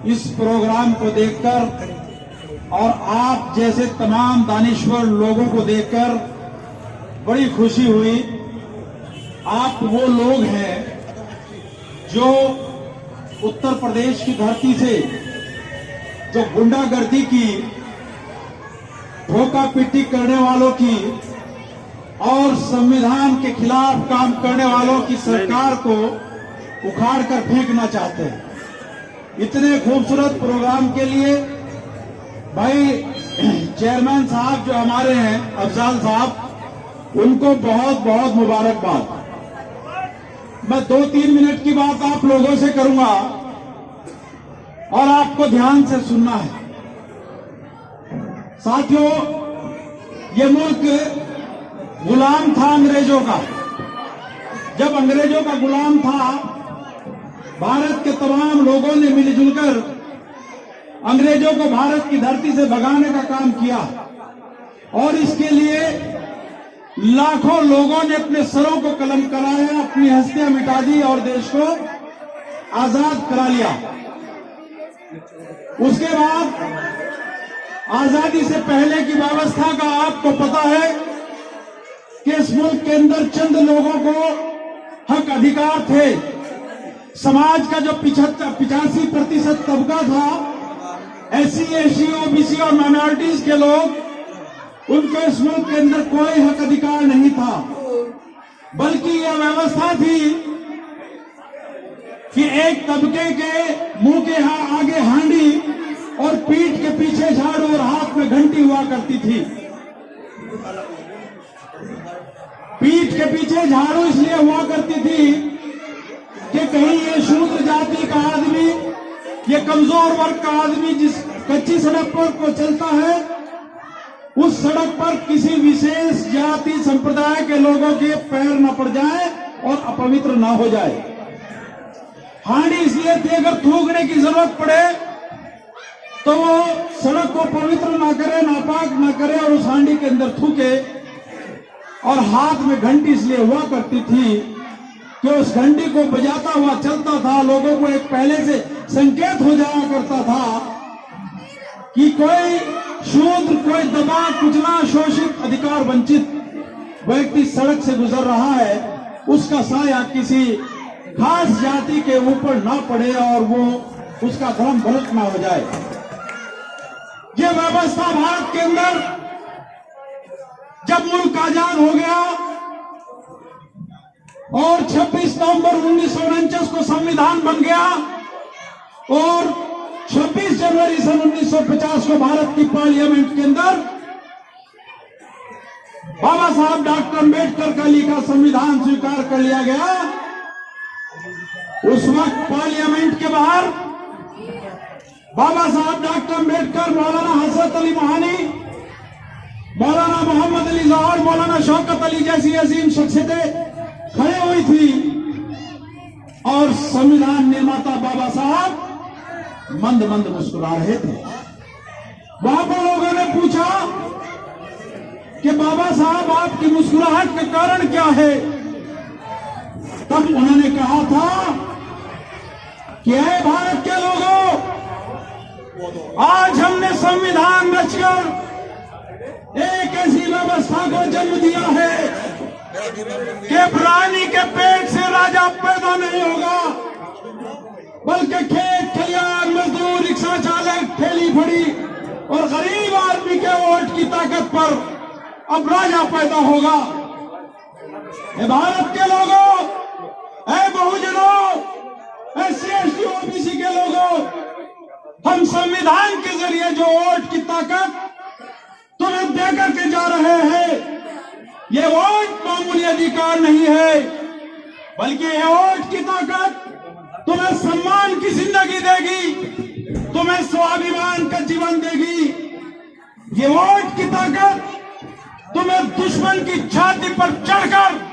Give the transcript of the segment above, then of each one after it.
इस प्रोग्राम को देखकर और आप जैसे तमाम दानिश्वर लोगों को देखकर बड़ी खुशी हुई। आप वो लोग हैं जो उत्तर प्रदेश की धरती से जो गुंडागर्दी की, धोखा पिट्टी करने वालों की और संविधान के खिलाफ काम करने वालों की सरकार को उखाड़ कर फेंकना चाहते हैं। इतने खूबसूरत प्रोग्राम के लिए भाई चेयरमैन साहब जो हमारे हैं अफजाल साहब, उनको बहुत बहुत मुबारकबाद। मैं 2-3 मिनट की बात आप लोगों से करूंगा और आपको ध्यान से सुनना है। साथियों, ये मुल्क गुलाम था अंग्रेजों का। जब अंग्रेजों का गुलाम था, भारत के तमाम लोगों ने मिलजुलकर अंग्रेजों को भारत की धरती से भगाने का काम किया और इसके लिए लाखों लोगों ने अपने सरों को कलम कराया, अपनी हस्तियां मिटा दी और देश को आजाद करा लिया। उसके बाद आजादी से पहले की व्यवस्था का आपको पता है कि इस मुल्क के अंदर चंद लोगों को हक अधिकार थे। समाज का जो 85% तबका था, SC, SC, OBC और माइनॉरिटीज के लोग, उनको इस मुल्क के अंदर कोई हक अधिकार नहीं था। बल्कि यह व्यवस्था थी कि एक तबके के मुंह के आगे हांडी और पीठ के पीछे झाड़ू और हाथ में घंटी हुआ करती थी। पीठ के पीछे झाड़ू इसलिए हुआ करती थी कि कहीं ये शूद्र जाति का आदमी, ये कमजोर वर्ग का आदमी जिस कच्ची सड़क पर को चलता है, उस सड़क पर किसी विशेष जाति संप्रदाय के लोगों के पैर न पड़ जाए और अपवित्र ना हो जाए। हांडी इसलिए थी अगर थूकने की जरूरत पड़े तो वो सड़क को पवित्र ना करे, नापाक ना करे और उस हांडी के अंदर थूके। और हाथ में घंटी इसलिए हुआ करती थी कि उस घंटी को बजाता हुआ चलता था, लोगों को एक पहले से संकेत हो जाया करता था कि कोई शूद्र, कोई दबा कुचला, शोषित, अधिकार वंचित व्यक्ति सड़क से गुजर रहा है, उसका साया किसी खास जाति के ऊपर ना पड़े और वो उसका धर्म भ्रष्ट ना हो जाए। ये व्यवस्था भारत के अंदर जब मुल्क आजाद हो गया और 26 नवंबर 1949 को संविधान बन गया और 26 जनवरी सन 1950 को भारत की पार्लियामेंट के अंदर बाबा साहब डॉक्टर अम्बेडकर का लिखा संविधान स्वीकार कर लिया गया। उस वक्त पार्लियामेंट के बाहर बाबा साहब डॉक्टर अम्बेडकर, मौलाना हजरत अली मोहानी, मौलाना मोहम्मद अली जौहर, मौलाना शौकत अली जैसी अजीम शख्सियतें खड़े हुई थी और संविधान निर्माता बाबा साहब मंद मंद मुस्कुरा रहे थे। वहां पर लोगों ने पूछा कि बाबा साहब आपकी मुस्कुराहट का कारण क्या है? तब उन्होंने कहा था कि ऐ भारत के लोगों, आज हमने संविधान रचकर एक ऐसी व्यवस्था को जन्म दिया है कि प्राणी के पेट से राजा पैदा नहीं होगा, बल्कि खेत खलियान, मजदूर, रिक्शा चालक, ठेली फड़ी और गरीब आदमी के वोट की ताकत पर अब राजा पैदा होगा। ये भारत के लोगों, ऐ बहुजनों, SC, ST, OBC के लोगों, हम संविधान के जरिए जो वोट की ताकत तुम्हें देकर के जा रहे हैं, ये वोट मामूली अधिकार नहीं है, बल्कि ये वोट की ताकत तुम्हें सम्मान की जिंदगी देगी, तुम्हें स्वाभिमान का जीवन देगी। ये वोट की ताकत तुम्हें दुश्मन की छाती पर चढ़कर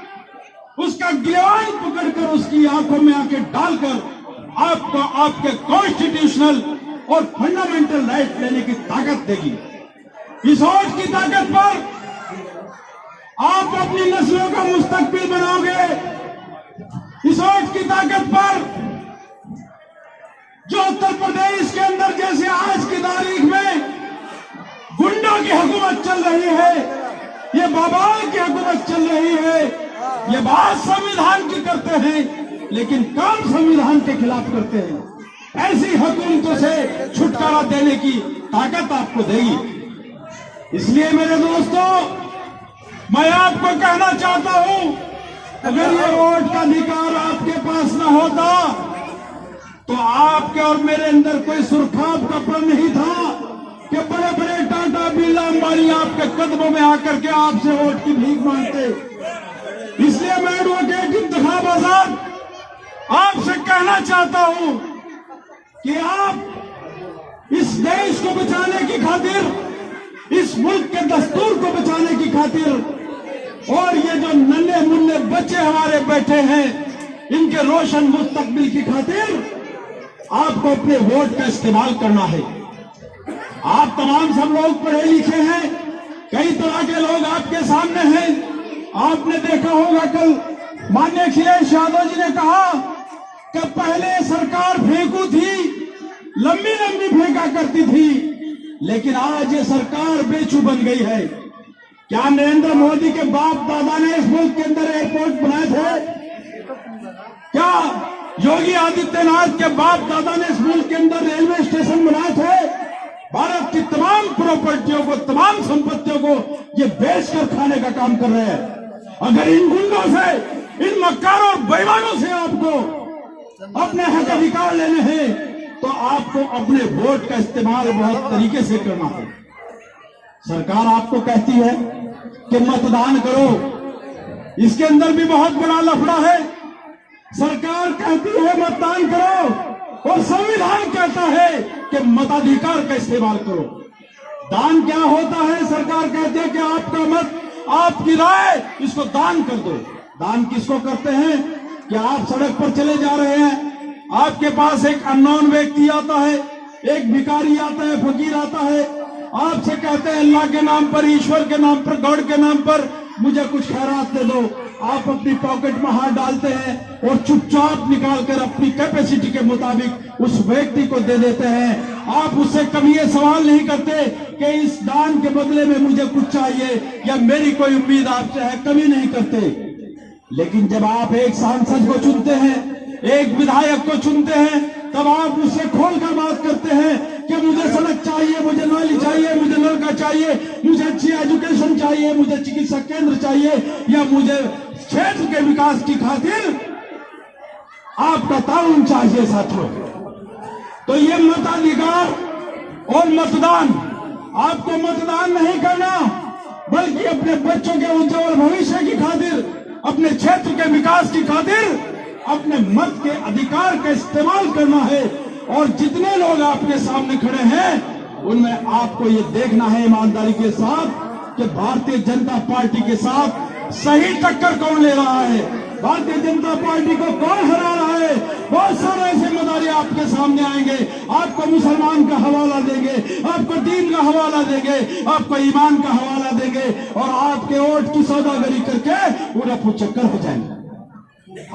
उसका गिरवान पकड़कर उसकी आंखों में आंखें डालकर आपको आपके कॉन्स्टिट्यूशनल और फंडामेंटल राइट लेने की ताकत देगी। इस वोट की ताकत पर आप अपनी नस्लों का मुस्तकबिल बनाओगे। इस वोट की ताकत पर जो उत्तर प्रदेश के तारीख में गुंडों की हुकूमत चल रही है, ये बाबाओं की हुकूमत चल रही है। ये बात संविधान की करते हैं लेकिन काम संविधान के खिलाफ करते हैं। ऐसी हुकूमतों से छुटकारा देने की ताकत आपको देगी। इसलिए मेरे दोस्तों, मैं आपको कहना चाहता हूं, अगर ये वोट का अधिकार आपके पास न होता तो आपके और मेरे अंदर कोई सुरखाब कपड़ा नहीं था कि बड़े बड़े टाटा बिरला अंबानी आपके कदमों में आकर के आपसे वोट की भीख मांगते। इसलिए मैं एडवोकेट इंतखाब आजाद आपसे कहना चाहता हूं कि आप इस देश को बचाने की खातिर, इस मुल्क के दस्तूर को बचाने की खातिर, और ये जो नन्हे मुन्ने बच्चे हमारे बैठे हैं, इनके रोशन मुस्तकबिल की खातिर आपको अपने वोट का इस्तेमाल करना है। आप तमाम सब लोग पढ़े लिखे हैं, कई तरह के लोग आपके सामने हैं। आपने देखा होगा कल माननीय अखिलेश यादव जी ने कहा कि पहले सरकार फेंकू थी, लंबी लंबी फेंका करती थी, लेकिन आज ये सरकार बेचू बन गई है। क्या नरेंद्र मोदी के बाप दादा ने इस मुल्क के अंदर एयरपोर्ट बनाए थे? क्या योगी आदित्यनाथ के बाप दादा ने इस मुल्क के अंदर रेलवे स्टेशन बनाए थे? भारत की तमाम प्रॉपर्टियों को, तमाम संपत्तियों को ये बेचकर खाने का काम कर रहे हैं। अगर इन गुंडों से, इन मक्कारों और बेईमानों से आपको अपने हक अधिकार लेने हैं तो आपको अपने वोट का इस्तेमाल बहुत तरीके से करना है। सरकार आपको कहती है कि मतदान करो, इसके अंदर भी बहुत बड़ा लफड़ा है। सरकार कहती है मतदान करो और संविधान कहता है कि मताधिकार का इस्तेमाल करो। दान क्या होता है? सरकार कहती है कि आपका मत, आपकी राय, इसको दान कर दो। दान किसको करते हैं कि आप सड़क पर चले जा रहे हैं, आपके पास एक अननोन व्यक्ति आता है, एक भिखारी आता है, फकीर आता है, आपसे कहते हैं अल्लाह के नाम पर, ईश्वर के नाम पर, गॉड के नाम पर मुझे कुछ खैरात दे दो। आप अपनी पॉकेट में हाथ डालते हैं और चुपचाप निकालकर अपनी कैपेसिटी के मुताबिक उस व्यक्ति को दे देते हैं। आप उससे कभी ये सवाल नहीं करते कि इस दान के बदले में मुझे कुछ चाहिए या मेरी कोई उम्मीद आपसे है, कभी नहीं करते। लेकिन जब आप एक सांसद को चुनते हैं, एक विधायक को चुनते हैं, तब आप उससे खोलकर बात करते हैं कि मुझे सड़क चाहिए, मुझे नाली चाहिए, मुझे नलका चाहिए, मुझे अच्छी एजुकेशन चाहिए, मुझे चिकित्सा केंद्र चाहिए, या मुझे क्षेत्र के विकास की खातिर आपका ताउन चाहिए। साथियों, तो ये मताधिकार और मतदान, आपको मतदान नहीं करना बल्कि अपने बच्चों के उज्जवल भविष्य की खातिर, अपने क्षेत्र के विकास की खातिर अपने मत के अधिकार का इस्तेमाल करना है। और जितने लोग आपके सामने खड़े हैं उनमें आपको ये देखना है ईमानदारी के साथ कि भारतीय जनता पार्टी के साथ सही टक्कर कौन ले रहा है, भारतीय जनता पार्टी को कौन हरा रहा है। बहुत सारे ऐसे मदारी आपके सामने आएंगे, आपको मुसलमान का हवाला देंगे, आपको दीन का हवाला देंगे, आपको ईमान का हवाला देंगे और आपके वोट की सौदागरी करके उन्हें पुचक्कर हो जाएंगे।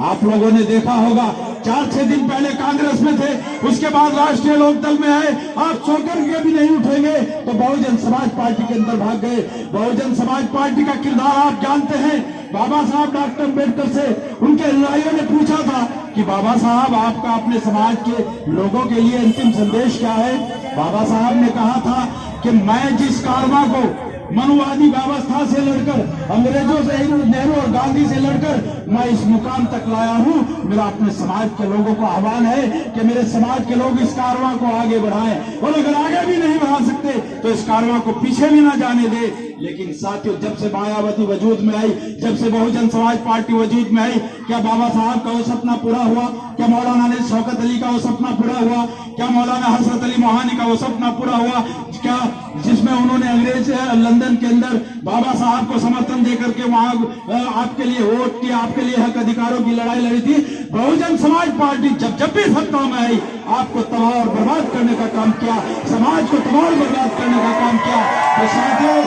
आप लोगों ने देखा होगा 4-6 दिन पहले कांग्रेस में थे, उसके बाद राष्ट्रीय लोकदल में आए, आप सोकर के भी नहीं उठेंगे तो बहुजन समाज पार्टी के अंदर भाग गए। बहुजन समाज पार्टी का किरदार आप जानते हैं। बाबा साहब डॉक्टर अम्बेडकर से उनके अनुयायियों ने पूछा था कि बाबा साहब आपका अपने समाज के लोगों के लिए अंतिम संदेश क्या है? बाबा साहब ने कहा था कि मैं जिस कारवां को मनुवादी व्यवस्था से लड़कर, अंग्रेजों से, नेहरू और गांधी से लड़कर मैं इस मुकाम तक लाया हूं, मेरा अपने समाज के लोगों को आह्वान है कि मेरे समाज के लोग इस कारवां को आगे बढ़ाएं, और अगर आगे भी नहीं बढ़ा सकते तो इस कारवां को पीछे भी ना जाने दे। लेकिन साथियों, जब से मायावती वजूद में आई, जब से बहुजन समाज पार्टी वजूद में आई, क्या बाबा साहब का वो सपना पूरा हुआ? क्या मौलाना ने शौकत अली का वो सपना पूरा हुआ? क्या मौलाना हसरत अली मोहानी का वो सपना पूरा हुआ? क्या जिसमें उन्होंने अंग्रेज लंदन के अंदर बाबा साहब को समर्थन देकर के वहां आपके लिए वोट किया, आपके लिए हक अधिकारों की लड़ाई लड़ी थी? बहुजन समाज पार्टी जब भी सत्ता में आई आपको तबाह और बर्बाद करने का काम किया, समाज को तबाह और बर्बाद करने का काम किया। तो साथियों,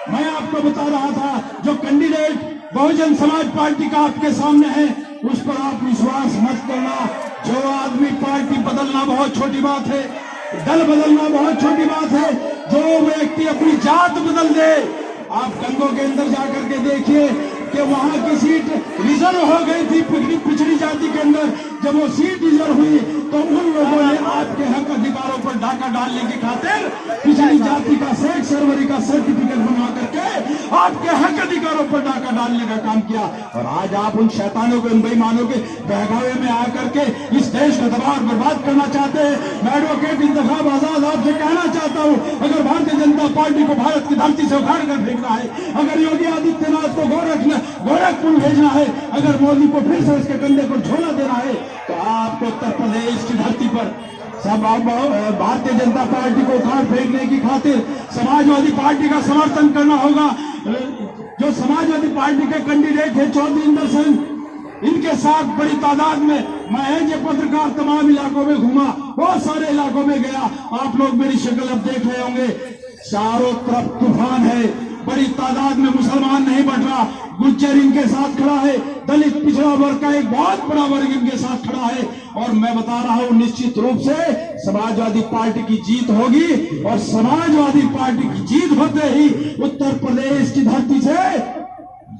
मैं आपको बता रहा था, जो कैंडिडेट बहुजन समाज पार्टी का आपके सामने है उस पर आप विश्वास मत करना। जो आदमी, पार्टी बदलना बहुत छोटी बात है, दल बदलना बहुत छोटी बात है। जो व्यक्ति अपनी जात बदल दे, आप गंगों के अंदर जाकर के देखिए कि वहां की सीट रिजर्व हो गई थी पिछड़ी जाति के अंदर। जब वो सीट रिजर्व हुई तो उन लोगों ने आपके हक अधिकारों पर डाका डालने की खातिर पिछड़ी जाति का सेक्स सर्वरी का सर्टिफिकेट बनवा करके आपके हक अधिकारों पर डाका डालने का काम किया। और आज आप उन शैतानों को, उन बेईमानों के बहकावे में आकर के इस देश का दबाव बर्बाद करना चाहते हैं। मैं एडवोकेट इंतखाब आजाद आपसे कहना चाहता हूं, अगर भारतीय जनता पार्टी को भारत की धरती से उखाड़ कर फेंकना है, अगर योगी आदित्यनाथ को गोरखपुर भेजना है, अगर मोदी को फिर से उसके कंधे पर झोला देना है, तो आपको उत्तर प्रदेश की धरती पर सब भारतीय जनता पार्टी को उखाड़ फेंकने की खातिर समाजवादी पार्टी का समर्थन करना होगा। जो समाजवादी पार्टी के कैंडिडेट है चौधरी सिंह, इनके साथ बड़ी तादाद में मैं एज ए पत्रकार तमाम इलाकों में घूमा, बहुत सारे इलाकों में गया। आप लोग मेरी शक्ल अब देख रहे होंगे, चारों तरफ तूफान है, बड़ी तादाद में मुसलमान नहीं बढ़ रहा, गुज्जर इनके साथ खड़ा है, दलित पिछड़ा वर्ग का एक बहुत बड़ा वर्ग इनके साथ खड़ा है। और मैं बता रहा हूं, निश्चित रूप से समाजवादी पार्टी की जीत होगी। और समाजवादी पार्टी की जीत होते ही उत्तर प्रदेश की धरती से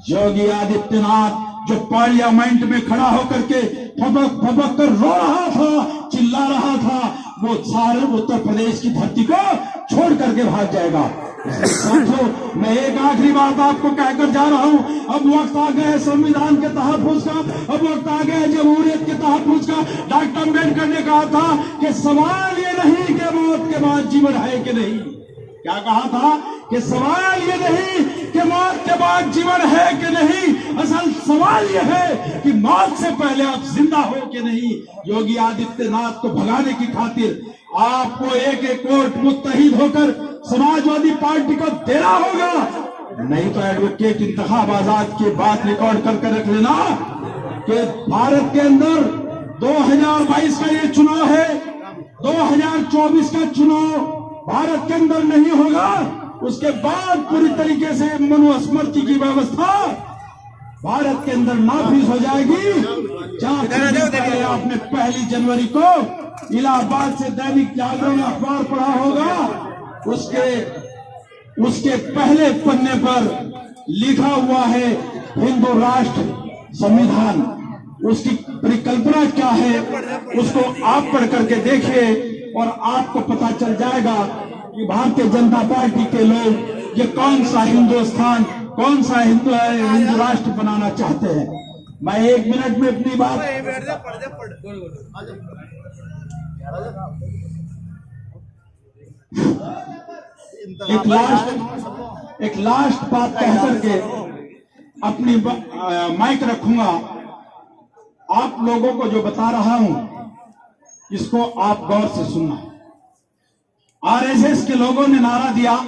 योगी आदित्यनाथ, जो पार्लियामेंट में खड़ा होकर के फबक फबक कर रो रहा था, चिल्ला रहा था, वो सारे उत्तर प्रदेश की धरती को छोड़ करके भाग जाएगा। साथियों, मैं एक आखिरी बात आपको कहकर जा रहा हूं, अब वक्त आ गया है संविधान के तहफ्फुज़ का, अब वक्त आ गया है जमहूरियत के तहफ्फुज़ का। डॉक्टर अम्बेडकर ने कहा था कि सवाल ये नहीं कि मौत के बाद जीवन है कि नहीं, क्या कहा था कि सवाल ये नहीं कि मौत के बाद जीवन है कि नहीं, असल सवाल ये है कि मौत से पहले आप जिंदा हो कि नहीं। योगी आदित्यनाथ को भगाने की खातिर आपको एक एक वोट मुत्तहिद होकर समाजवादी पार्टी को देना होगा, नहीं तो एडवोकेट इंतखाब आजाद की बात रिकॉर्ड करके रख लेना कि भारत के अंदर 2022 का ये चुनाव है, 2024 का चुनाव भारत के अंदर नहीं होगा। उसके बाद पूरी तरीके से मनुस्मृति की व्यवस्था भारत के अंदर नाफिज हो जाएगी। पहले आपने 1 जनवरी को इलाहाबाद से दैनिक जागरण अखबार पढ़ा होगा, उसके पहले पन्ने पर लिखा हुआ है हिंदू राष्ट्र संविधान। उसकी परिकल्पना क्या है उसको आप पढ़ करके देखिए और आपको पता चल जाएगा कि भारतीय जनता पार्टी के लोग ये कौन सा हिंदुस्तान, कौन सा हिंदू राष्ट्र बनाना चाहते हैं। मैं 1 मिनट में अपनी बात एक लास्ट बात कह करके अपनी माइक रखूंगा। आप लोगों को जो बता रहा हूं इसको आप गौर से सुनना। आरएसएस के लोगों ने नारा दिया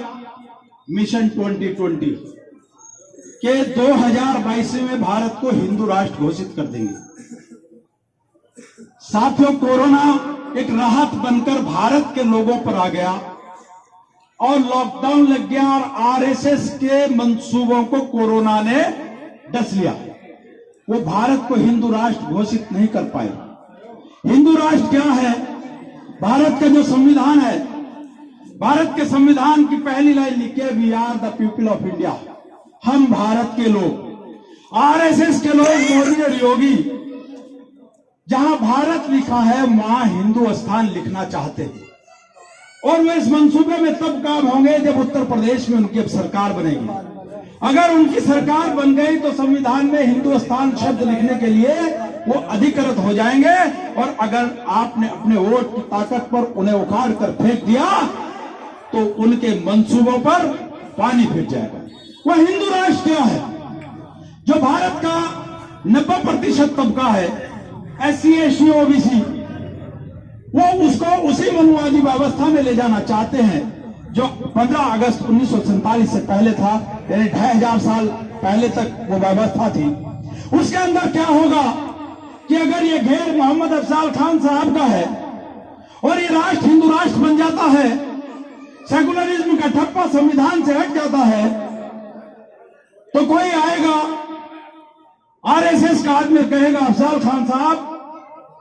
मिशन 2020 के 2022 में भारत को हिंदू राष्ट्र घोषित कर देंगे। साथियों, कोरोना एक राहत बनकर भारत के लोगों पर आ गया और लॉकडाउन लग गया और आरएसएस के मंसूबों को कोरोना ने डस लिया। वो भारत को हिंदू राष्ट्र घोषित नहीं कर पाए। हिंदू राष्ट्र क्या है? भारत का जो संविधान है, भारत के संविधान की पहली लाइन लिखी है, we are the people of India, हम भारत के लोग। आरएसएस के लोग, मोदी और योगी, जहां भारत लिखा है वहां हिंदुस्तान लिखना चाहते हैं। और वे इस मंसूबे में तब काम होंगे जब उत्तर प्रदेश में उनकी अब सरकार बनेगी। अगर उनकी सरकार बन गई तो संविधान में हिंदुस्तान शब्द लिखने के लिए वो अधिकृत हो जाएंगे। और अगर आपने अपने वोट की ताकत पर उन्हें उखाड़ कर फेंक दिया तो उनके मंसूबों पर पानी फिर जाएगा। वह हिंदू राष्ट्र क्या है? जो भारत का 90% तबका है, SC SC OBC, वो उसको उसी मनुवादी व्यवस्था में ले जाना चाहते हैं जो 15 अगस्त 1947 से पहले था, यानी 2500 साल पहले तक वो व्यवस्था थी। उसके अंदर क्या होगा कि अगर ये घेर मोहम्मद अफजल खान साहब का है और ये राष्ट्र हिंदू राष्ट्र बन जाता है, सेकुलरिज्म का ठप्पा संविधान से हट जाता है, तो कोई आएगा आरएसएस का आदमी कहेगा अफजल खान साहब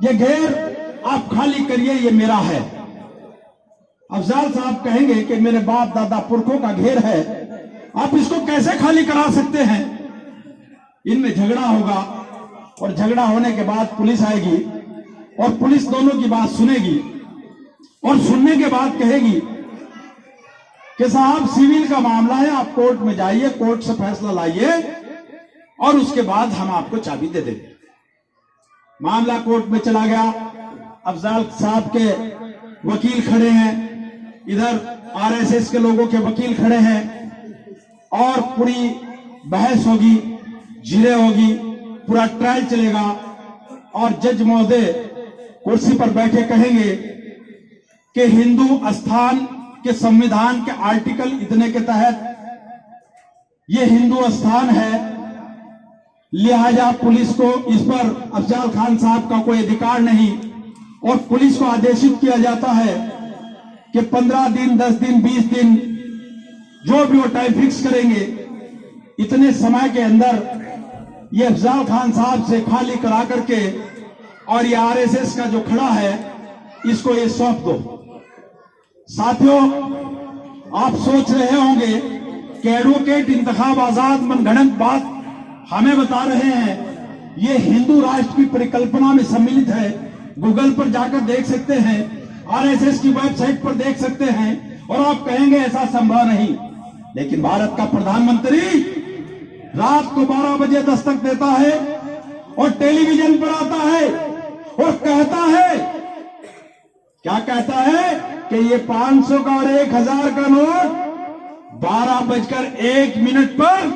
ये घेर आप खाली करिए, ये मेरा है। अफजाल साहब कहेंगे कि मेरे बाप दादा पुरखों का घेर है, आप इसको कैसे खाली करा सकते हैं। इनमें झगड़ा होगा और झगड़ा होने के बाद पुलिस आएगी और पुलिस दोनों की बात सुनेगी और सुनने के बाद कहेगी कि साहब सिविल का मामला है, आप कोर्ट में जाइए, कोर्ट से फैसला लाइए और उसके बाद हम आपको चाबी दे देंगे। मामला कोर्ट में चला गया, अफजाल साहब के वकील खड़े हैं, इधर आरएसएस के लोगों के वकील खड़े हैं और पूरी बहस होगी, जिले होगी, पूरा ट्रायल चलेगा और जज महोदय कुर्सी पर बैठे कहेंगे कि हिंदू स्थान के संविधान के आर्टिकल इतने के तहत ये हिंदू स्थान है, लिहाजा पुलिस को इस पर अफजाल खान साहब का कोई अधिकार नहीं और पुलिस को आदेशित किया जाता है कि 15 दिन, 10 दिन, 20 दिन, जो भी वो टाइम फिक्स करेंगे, इतने समय के अंदर ये अफजाल खान साहब से खाली करा करके और ये आरएसएस का जो खड़ा है इसको ये सौंप दो। साथियों, आप सोच रहे होंगे कि एडवोकेट इंतखाब आजाद मनगढ़ंत बात हमें बता रहे हैं, ये हिंदू राष्ट्र की परिकल्पना में सम्मिलित है। गूगल पर जाकर देख सकते हैं, आरएसएस की वेबसाइट पर देख सकते हैं और आप कहेंगे ऐसा संभव नहीं। लेकिन भारत का प्रधानमंत्री रात को 12 बजे दस्तक देता है और टेलीविजन पर आता है और कहता है, क्या कहता है कि ये 500 का और 1000 का नोट 12:01 पर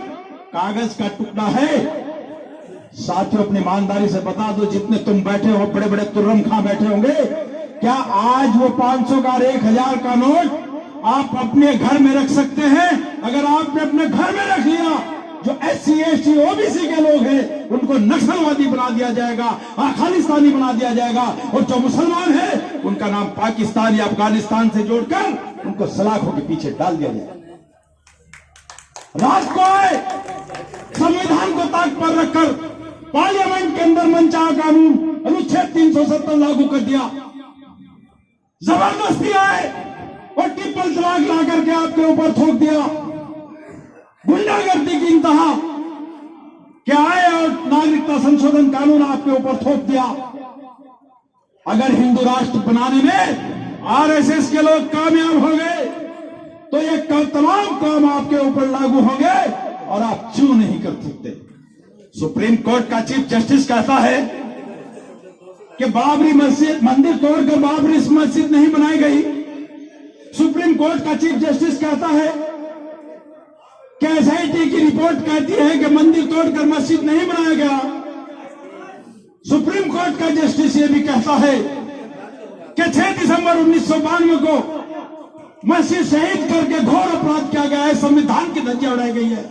कागज का टुकड़ा है। साथियों, अपनी ईमानदारी से बता दो, जितने तुम बैठे हो, बड़े बड़े तुर्रम खां बैठे होंगे, क्या आज वो 500 का और 1000 का नोट आप अपने घर में रख सकते हैं? अगर आपने अपने घर में रख लिया, जो SC, ST, OBC के लोग हैं उनको नक्सलवादी बना दिया जाएगा, खालिस्तानी बना दिया जाएगा और जो मुसलमान है उनका नाम पाकिस्तान या अफगानिस्तान से जोड़कर उनको सलाखों के पीछे डाल दिया जाएगा। रात को आए, संविधान को ताक पर रखकर पार्लियामेंट के अंदर मनचाहा कानून अनुच्छेद 370 लागू कर दिया। जबरदस्ती आए और ट्रिपल तलाक ला करके आपके ऊपर थोक दिया। गुंडागर्दी की इंतहा क्या आए और नागरिकता संशोधन कानून आपके ऊपर थोप दिया। अगर हिंदू राष्ट्र बनाने में आरएसएस के लोग कामयाब हो गए तो ये तमाम काम आपके ऊपर लागू होंगे और आप क्यों नहीं कर सकते। सुप्रीम कोर्ट का चीफ जस्टिस कहता है कि बाबरी मस्जिद मंदिर तोड़कर बाबरी मस्जिद नहीं बनाई गई। सुप्रीम कोर्ट का चीफ जस्टिस कहता है कि एसआईटी की रिपोर्ट कहती है कि मंदिर तोड़कर मस्जिद नहीं बनाया गया। सुप्रीम कोर्ट का जस्टिस ये भी कहता है कि 6 दिसंबर 1992 को मस्जिद शहीद करके घोर अपराध किया गया है, संविधान की धज्जियां उड़ाई गई है।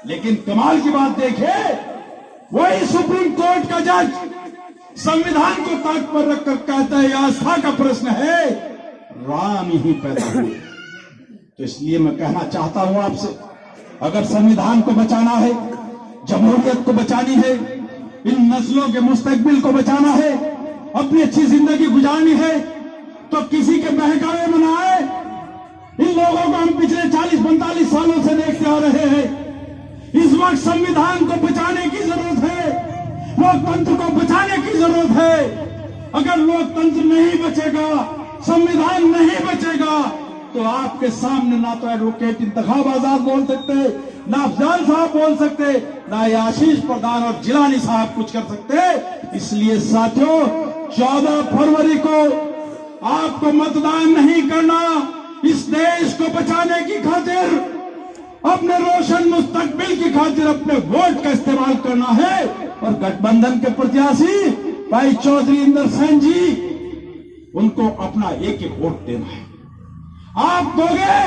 लेकिन कमाल की बात देखे, वही सुप्रीम कोर्ट का जज संविधान को ताक पर रखकर कहता है आस्था का प्रश्न है, राम ही पैदा हुए। तो इसलिए मैं कहना चाहता हूं आपसे, अगर संविधान को बचाना है, जमहूरियत को बचानी है, इन नस्लों के मुस्तकबिल को बचाना है, अपनी अच्छी जिंदगी गुजारनी है, तो किसी के बहकावे में ना आए। इन लोगों को हम पिछले 40-45 सालों से देखते आ रहे हैं। इस वक्त संविधान को बचाने की जरूरत है, लोकतंत्र को बचाने की जरूरत है। अगर लोकतंत्र नहीं बचेगा, संविधान नहीं बचेगा, तो आपके सामने ना तो एडवोकेट इंतखाब आजाद बोल सकते, ना अफजाल साहब बोल सकते, ना आशीष प्रधान और जिलानी साहब कुछ कर सकते। इसलिए साथियों, 14 फरवरी को आपको मतदान नहीं करना, इस देश को बचाने की खातिर, अपने रोशन मुस्तकबिल की खातिर अपने वोट का इस्तेमाल करना है। और गठबंधन के प्रत्याशी भाई चौधरी इंदर सेन जी, उनको अपना एक वोट देना है। आप दोगे,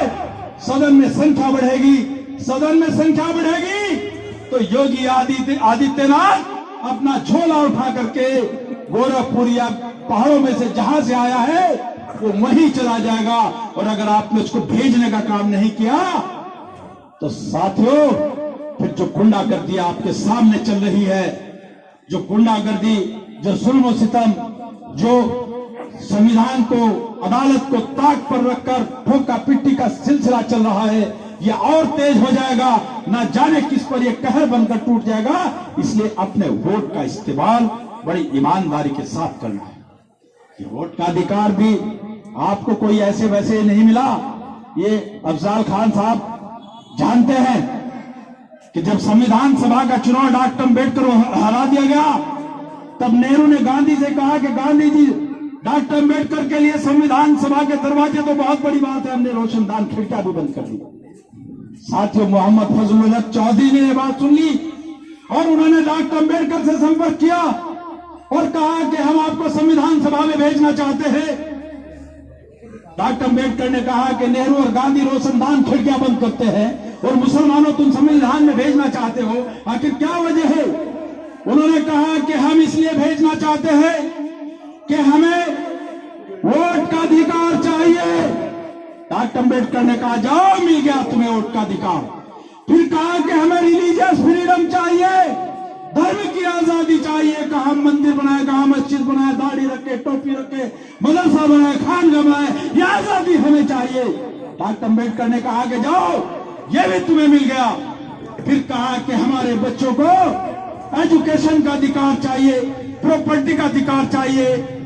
सदन में संख्या बढ़ेगी, सदन में संख्या बढ़ेगी तो योगी आदित्यनाथ अपना झोला उठा करके गोरखपुर या पहाड़ों में से जहां से आया है वो वहीं चला जाएगा। और अगर आपने उसको भेजने का काम नहीं किया तो साथियों, फिर जो गुंडागर्दी आपके सामने चल रही है, जो गुंडागर्दी, जो जुल्म और सितम, जो संविधान को, अदालत को ताक पर रखकर ठोका पिट्टी का सिलसिला चल रहा है, ये और तेज हो जाएगा, ना जाने किस पर ये कहर बनकर टूट जाएगा। इसलिए अपने वोट का इस्तेमाल बड़ी ईमानदारी के साथ करना है। ये वोट का अधिकार भी आपको कोई ऐसे वैसे नहीं मिला। ये अफजाल खान साहब जानते हैं कि जब संविधान सभा का चुनाव डॉक्टर अम्बेडकर को हरा दिया गया, तब नेहरू ने गांधी से कहा कि गांधी जी, डॉक्टर अम्बेडकर के लिए संविधान सभा के दरवाजे तो बहुत बड़ी बात है, हमने रोशनदान खिड़कियां भी बंद कर दी। साथियों, मोहम्मद फजलुल हक चौधरी ने यह बात सुन ली और उन्होंने डॉक्टर अम्बेडकर से संपर्क किया और कहा कि हम आपको संविधान सभा में भेजना चाहते हैं। डॉक्टर अम्बेडकर ने कहा कि नेहरू और गांधी रोशनदान खिड़कियां बंद करते हैं और मुसलमानों तुम संविधान में भेजना चाहते हो, आखिर क्या वजह है? उन्होंने कहा कि हम इसलिए भेजना चाहते हैं कि हमें वोट का अधिकार चाहिए। डॉक्टर अम्बेडकर ने कहा जाओ, मिल गया तुम्हें वोट का अधिकार। फिर कहा कि हमें रिलीजियस फ्रीडम चाहिए, धर्म की आजादी चाहिए। कहा मंदिर बनाए, कहा मस्जिद बनाए, दाढ़ी रखे, टोपी रखे, मदरसा बनाए, खानगा बनाए, ये आजादी हमें चाहिए। डॉक्टर अम्बेडकर ने कहा कि जाओ, ये भी तुम्हें मिल गया। फिर कहा कि हमारे बच्चों को एजुकेशन का अधिकार चाहिए, प्रॉपर्टी का अधिकार चाहिए,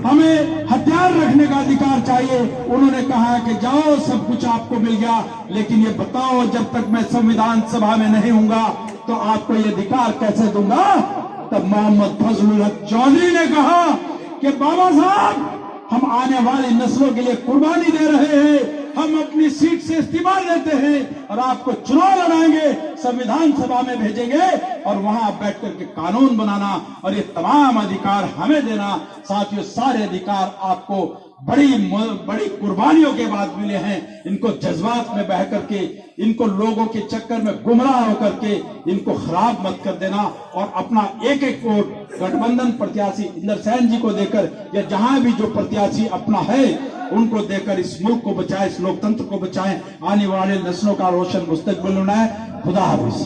हमें हथियार रखने का अधिकार चाहिए। उन्होंने कहा कि जाओ, सब कुछ आपको मिल गया, लेकिन ये बताओ, जब तक मैं संविधान सभा में नहीं हूंगा तो आपको ये अधिकार कैसे दूंगा? तब मोहम्मद फजलुल हक चौधरी ने कहा कि बाबा साहब, हम आने वाली नस्लों के लिए कुर्बानी दे रहे हैं, हम अपनी सीट से इस्तीफा देते हैं और आपको चुनाव लड़ाएंगे, संविधान सभा में भेजेंगे और वहां बैठ करके कानून बनाना और ये तमाम अधिकार हमें देना। साथियों, सारे अधिकार आपको बड़ी कुर्बानियों के बाद मिले हैं। इनको जज्बात में बह करके, इनको लोगों के चक्कर में गुमराह होकर के इनको खराब मत कर देना और अपना एक एक वोट गठबंधन प्रत्याशी इंद्रसेन जी को देकर या जहां भी जो प्रत्याशी अपना है उनको देकर इस मुल्क को बचाएं, इस लोकतंत्र को बचाएं, आने वाले नस्लों का रोशन मुस्तकबिल बनाएं। खुदा हाफिज।